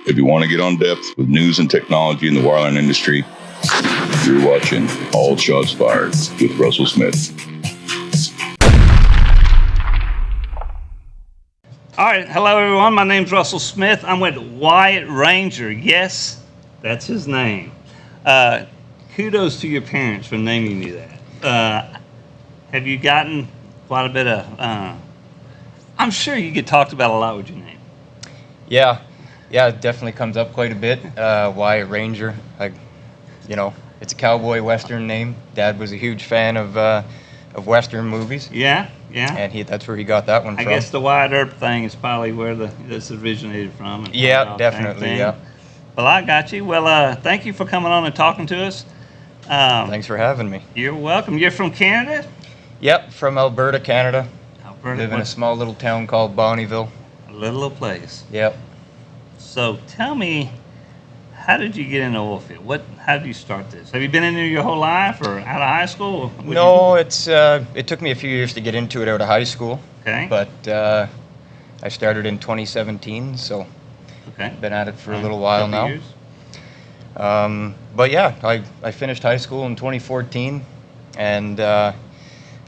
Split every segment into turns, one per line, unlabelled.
If you want to get on depth with news and technology in the wireline industry, you're watching All Shots Fired with Russell Smith.
All right, hello everyone. My name's Russell Smith. I'm with Wyatt Ranger. Yes, that's his name. Kudos to your parents for naming you that. Have you gotten quite a bit of? I'm sure you get talked about a lot with your name.
Yeah, it definitely comes up quite a bit. Wyatt Ranger, it's a cowboy western name. Dad was a huge fan of western movies.
Yeah.
And that's where he got that one from.
I guess the Wyatt Earp thing is probably where this originated from.
Yeah, definitely. Yeah.
Well, I got you. Well, thank you for coming on and talking to us.
Thanks for having me.
You're welcome. You're from Canada?
Yep, from Alberta, Canada.
Alberta.
Live in a small little town called Bonnyville.
A little place.
Yep.
So tell me, how did you get into oilfield? How did you start this? Have you been in it your whole life or out of high school?
No, it took me a few years to get into it out of high school.
Okay.
But I started in 2017, so been at it for a little while now.
Years?
But yeah, I finished high school in 2014, and I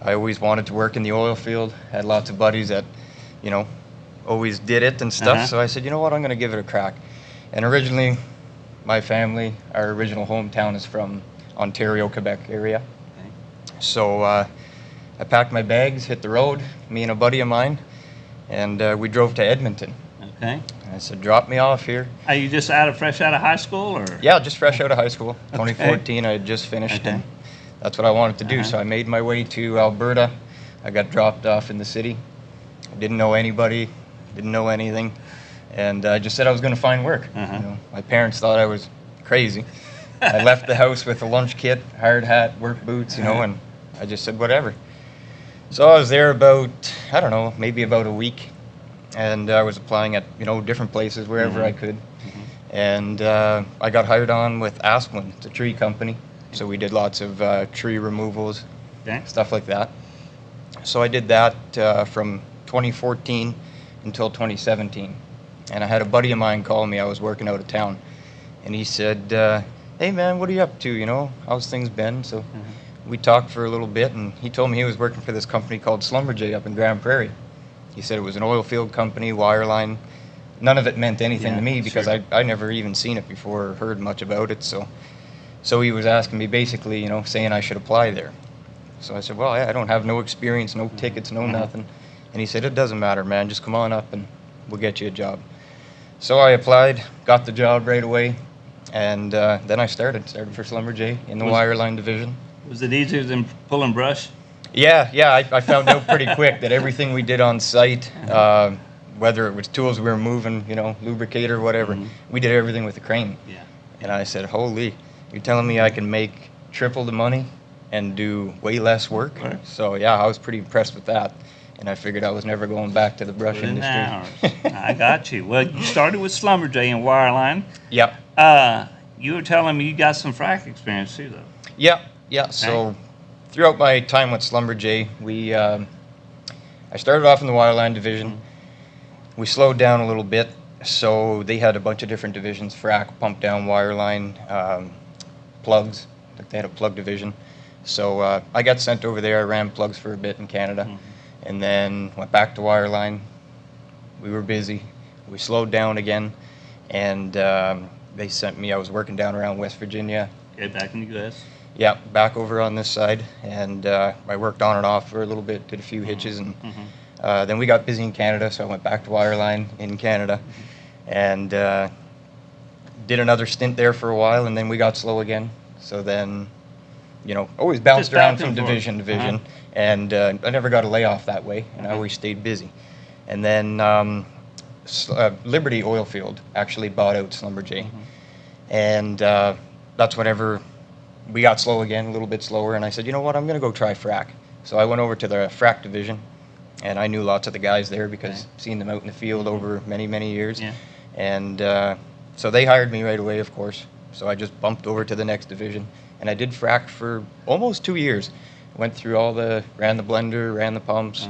always wanted to work in the oil field. Had lots of buddies that, always did it and stuff. So I said, you know what, I'm going to give it a crack. And originally, my family, our original hometown is from Ontario, Quebec area.
Okay.
So I packed my bags, hit the road, me and a buddy of mine, and we drove to Edmonton.
Okay.
I said, drop me off here.
Are you just fresh out of high school, or?
Yeah, just fresh out of high school. 2014, I had just finished, and that's what I wanted to do. So I made my way to Alberta. I got dropped off in the city. I didn't know anybody, didn't know anything, and I just said I was going to find work. My parents thought I was crazy. I left the house with a lunch kit, hard hat, work boots, and I just said whatever. So I was there about, maybe about a week, and I was applying at, different places, wherever I could. And I got hired on with Asplin. It's a tree company. So we did lots of tree removals, stuff like that. So I did that from 2014 until 2017. And I had a buddy of mine call me. I was working out of town. And he said, hey, man, what are you up to? How's things been? So we talked for a little bit, and he told me he was working for this company called Schlumberger up in Grand Prairie. He said it was an oil field company, Wireline. None of it meant anything to me because I never even seen it before or heard much about it. So he was asking me basically, saying I should apply there. So I said, well, I don't have no experience, no tickets, no nothing. And he said, it doesn't matter, man. Just come on up and we'll get you a job. So I applied, got the job right away, and then I started for Schlumberger in the Wireline division. Was
it easier than pulling brush?
Yeah, I found out pretty quick that everything we did on site, whether it was tools we were moving, lubricator, whatever, we did everything with a crane.
Yeah.
And I said, holy, you're telling me I can make triple the money and do way less work?
Right.
So yeah, I was pretty impressed with that. And I figured I was never going back to the brush industry.
I got you. Well, you started with Schlumberger and Wireline.
Yep.
You were telling me you got some frac experience too, though.
Yeah. So throughout my time with Schlumberger, I started off in the Wireline division. We slowed down a little bit, so they had a bunch of different divisions: frac, pump down, wireline, plugs. They had a plug division. So I got sent over there. I ran plugs for a bit in Canada, and then went back to Wireline. We were busy. We slowed down again, and they sent me. I was working down around West Virginia.
Okay, back in the U.S.
Yeah, back over on this side, and I worked on and off for a little bit, did a few hitches, and then we got busy in Canada, so I went back to Wireline in Canada, and did another stint there for a while, and then we got slow again. So then, always bounced around from division to division, and I never got a layoff that way, and I always stayed busy. And then Liberty Oilfield actually bought out Schlumberger, and that's whenever we got slow again, a little bit slower, and I said, you know what, I'm going to go try frac. So I went over to the frac division, and I knew lots of the guys there because seen them out in the field over many, many years.
Yeah.
And so they hired me right away, of course. So I just bumped over to the next division, and I did frac for almost 2 years. Went through ran the blender, ran the pumps,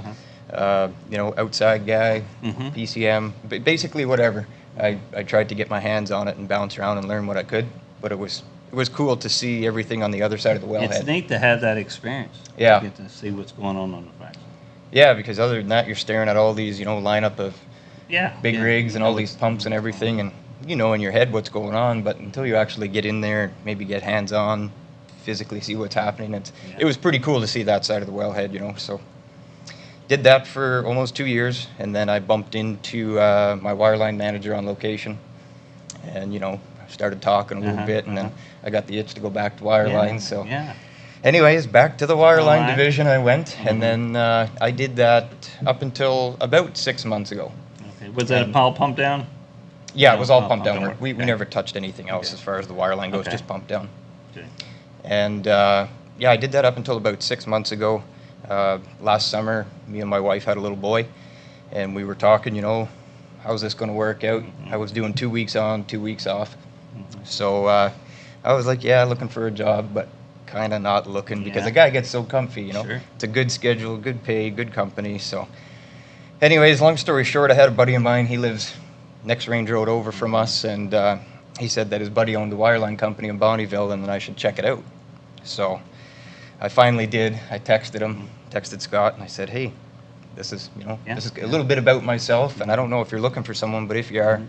outside guy, PCM, basically whatever. I tried to get my hands on it and bounce around and learn what I could, but it was cool to see everything on the other side of the wellhead.
It's neat to have that experience.
Yeah.
To get to see what's going on the frac.
Yeah, because other than that, you're staring at all these, lineup of big
Yeah.
rigs and all these pumps and everything, and in your head what's going on, but until you actually get in there, maybe get hands on, physically see what's happening, it was pretty cool to see that side of the wellhead, so did that for almost 2 years, and then I bumped into my wireline manager on location, and started talking a little bit, and then I got the itch to go back to wireline. So anyways, back to the wireline division I went, and then I did that up until about 6 months ago.
Okay. Was that all pump down?
Yeah,
No,
it was all
all
pump down
pump
work.
down
We
work. Okay.
never touched anything else as far as the wireline goes,
Okay.
just pump down.
Okay.
And I did that up until about 6 months ago. Last summer, me and my wife had a little boy, and we were talking, how's this going to work out? I was doing 2 weeks on, 2 weeks off. So I was like, looking for a job, but kind of not looking because the guy gets so comfy,
Sure.
It's a good schedule, good pay, good company. So anyways, long story short, I had a buddy of mine. He lives next range road over from us, and he said that his buddy owned a wireline company in Bonnyville and that I should check it out. So I finally did. I texted Scott, and I said, hey, this is a little bit about myself, and I don't know if you're looking for someone, but if you are,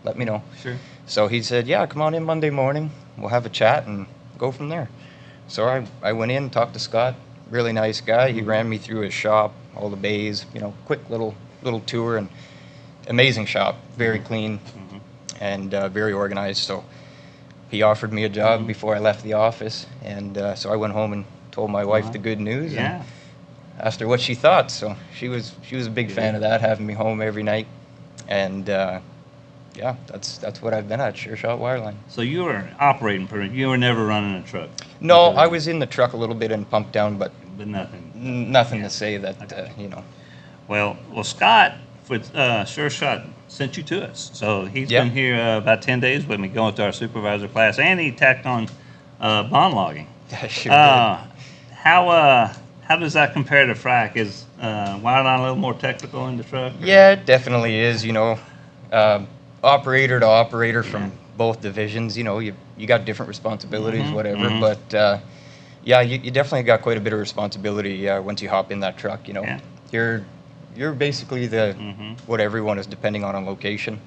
let me know.
Sure.
So he said, yeah, come on in Monday morning. We'll have a chat and go from there. So I went in, talked to Scott, really nice guy. He ran me through his shop, all the bays, quick little tour, and amazing shop, very clean and very organized. So he offered me a job before I left the office, and so I went home and told my wife the good news and asked her what she thought. So she was a big fan of that, having me home every night, and that's what I've been at, SureShot Wireline.
So you were operating you were never running a truck?
No, I was in the truck a little bit and pumped down, but
nothing.
to say that
Well, Scott with SureShot sent you to us. So he's been here about 10 days with me, going through our supervisor class, and he tacked on bond logging.
Sure did.
How does that compare to frac? Is Wireline a little more technical in the truck?
Yeah, it definitely is. Operator to operator from both divisions. You got different responsibilities, whatever. But you definitely got quite a bit of responsibility once you hop in that truck. You're basically what everyone is depending on location.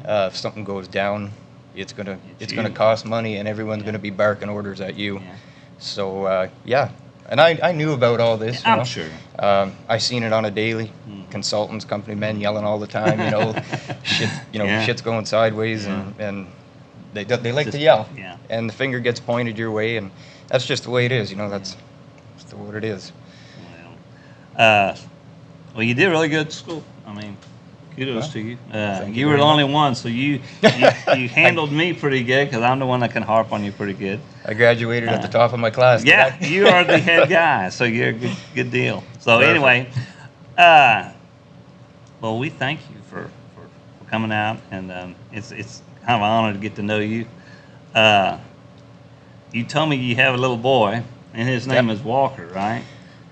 If something goes down, it's gonna cost money, and everyone's gonna be barking orders at you.
Yeah.
So and I knew about all this.
I'm sure.
I seen it on a daily. Consultants, company men yelling all the time. Shit's going sideways, and they like to yell.
Yeah.
And the finger gets pointed your way, and that's just the way it is. That's what it is.
Well, you did really good at school. I mean, kudos to you.
Thank
You
you
were the
very
only one, so you handled me pretty good because I'm the one that can harp on you pretty good.
I graduated at the top of my class.
Yeah, you are the head guy, so you're a good deal. So
Perfect.
anyway, well, we thank you for coming out, and it's kind of an honor to get to know you. You told me you have a little boy, and his name is Walker, right?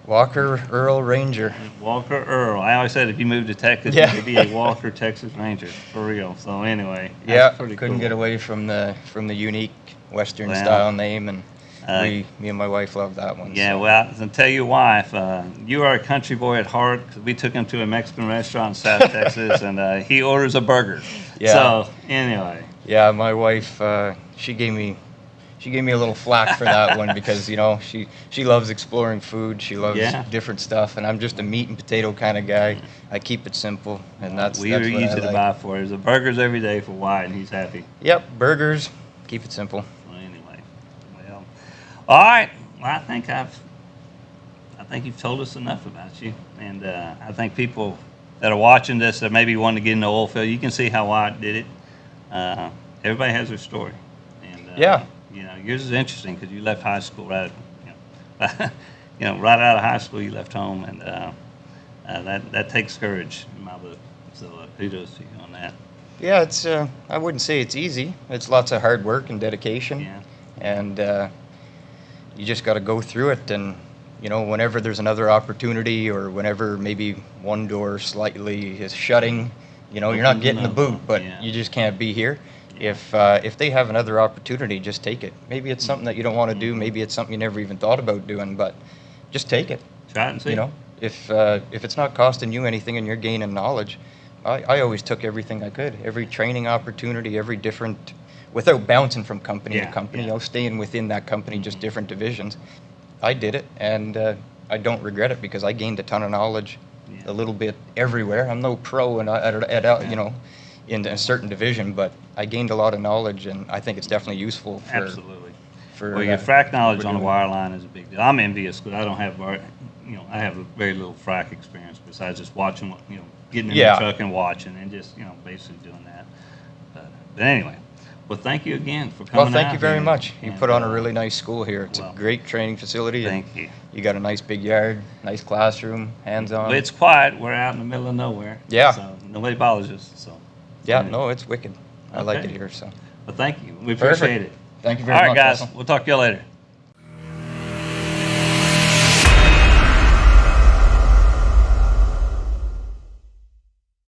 Walker Earl Ranger.
Walker Earl. I always said if you moved to Texas, you could be a Walker Texas Ranger, for real. So anyway, that's pretty
couldn't
cool.
get away from the unique Western style name, and me and my wife love that one.
Yeah,
so.
well, I'll tell your wife, you are a country boy at heart. 'Cause we took him to a Mexican restaurant in South Texas, and he orders a burger.
Yeah.
So anyway.
Yeah, my wife, she gave me a little flack for that one because she loves exploring food. She loves different stuff, and I'm just a meat and potato kind of guy. I keep it simple, and that's
We
what
are
I
easy to
like.
buy for. There's a burgers every day for Wyatt, and he's happy.
Yep, burgers. Keep it simple.
Well, anyway, all right. Well, I think you've told us enough about you, and I think people that are watching this that maybe want to get into oil field, you can see how Wyatt did it. Everybody has their story, and yours is interesting because you left high school right out of high school. You left home, and that takes courage in my book. So kudos to you on that.
Yeah, it's I wouldn't say it's easy. It's lots of hard work and dedication.
Yeah.
And you just got to go through it, and whenever there's another opportunity, or whenever maybe one door slightly is shutting, You know, you're
Open
not
to
getting the
know.
boot, but
Yeah.
you just can't be here. If they have another opportunity, just take it. Maybe it's something that you don't want to do. Maybe it's something you never even thought about doing, but just take it.
Try it and see.
You know, if it's not costing you anything and you're gaining knowledge, I always took everything I could, every training opportunity, every different, without bouncing from company to
Yeah,
company,
yeah.
you know, staying within that company, just different divisions. I did it, and I don't regret it because I gained a ton of knowledge,
Yeah.
a little bit everywhere. I'm no pro you know, in a certain division, but I gained a lot of knowledge, and I think it's definitely useful for
Absolutely.
for
Well, your frac
what
knowledge
we're
on the
doing.
wireline is a big deal. I'm envious because I don't have, I have very little frac experience besides just watching, getting in the
Yeah.
truck and watching and just, basically doing that. But anyway, well, thank you again for coming
Well, thank
out
you very
here
much. You
and,
put on a really nice school here. It's
well,
a great training facility, and
thank you.
you got a nice big yard, nice classroom, hands-on.
Well, it's quiet. We're out in the middle of nowhere.
Yeah.
So nobody bothers us. So
Yeah,
anyway.
no, it's wicked. I like
Okay.
it here, so.
Well, thank you. We
Perfect.
appreciate it.
Thank you very
All right,
much,
guys.
Russell.
We'll talk to you later.